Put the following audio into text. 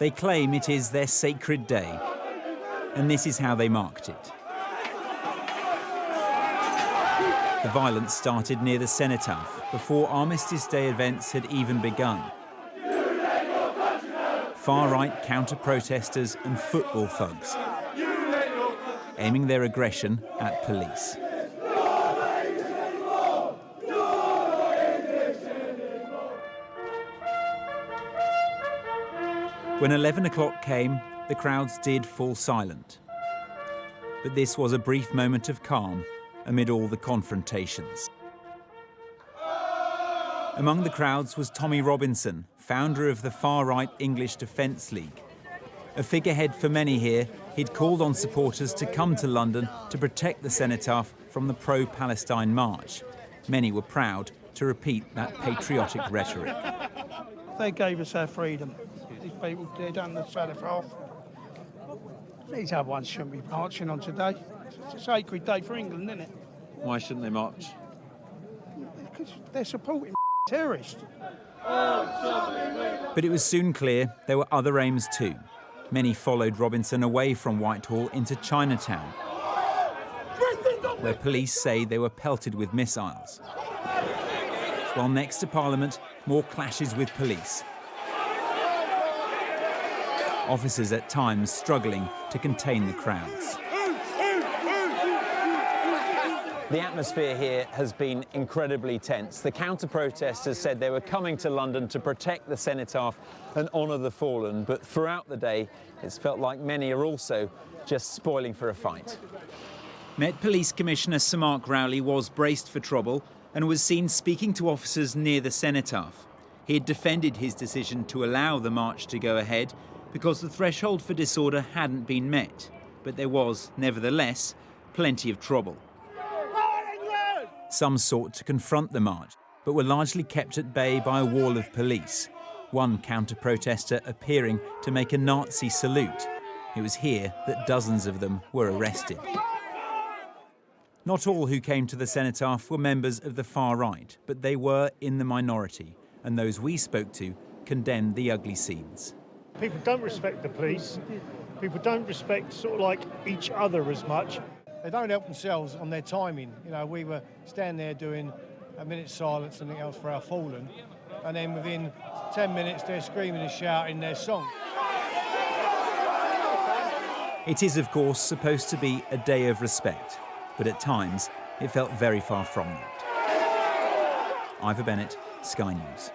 They claim it is their sacred day, and this is how they marked it. The violence started near the Cenotaph before Armistice Day events had even begun. Far-right counter-protesters and football thugs aiming their aggression at police. When 11 o'clock came, the crowds did fall silent. But this was a brief moment of calm amid all the confrontations. Among the crowds was Tommy Robinson, founder of the far-right English Defence League. A figurehead for many here, he'd called on supporters to come to London to protect the Cenotaph from the pro-Palestine march. Many were proud to repeat that patriotic rhetoric. They gave us our freedom. These people did on the Cenotaph. These other ones shouldn't be marching on today. It's a sacred day for England, isn't it? Why shouldn't they march? Because they're supporting terrorists. But it was soon clear there were other aims too. Many followed Robinson away from Whitehall into Chinatown, where police say they were pelted with missiles. While next to Parliament, more clashes with police. Officers at times struggling to contain the crowds. The atmosphere here has been incredibly tense. The counter-protesters said they were coming to London to protect the Cenotaph and honour the fallen, but throughout the day, it's felt like many are also just spoiling for a fight. Met Police Commissioner Sir Mark Rowley was braced for trouble and was seen speaking to officers near the Cenotaph. He had defended his decision to allow the march to go ahead because the threshold for disorder hadn't been met, but there was, nevertheless, plenty of trouble. Some sought to confront the march, but were largely kept at bay by a wall of police, one counter-protester appearing to make a Nazi salute. It was here that dozens of them were arrested. Not all who came to the Cenotaph were members of the far right, but they were in the minority, and those we spoke to condemned the ugly scenes. People don't respect the police. People don't respect sort of like each other as much. They don't help themselves on their timing. You know, we were standing there doing a minute's silence, something else for our fallen, and then within 10 minutes they're screaming and shouting their song. It is, of course, supposed to be a day of respect, but at times it felt very far from that. Ivor Bennett, Sky News.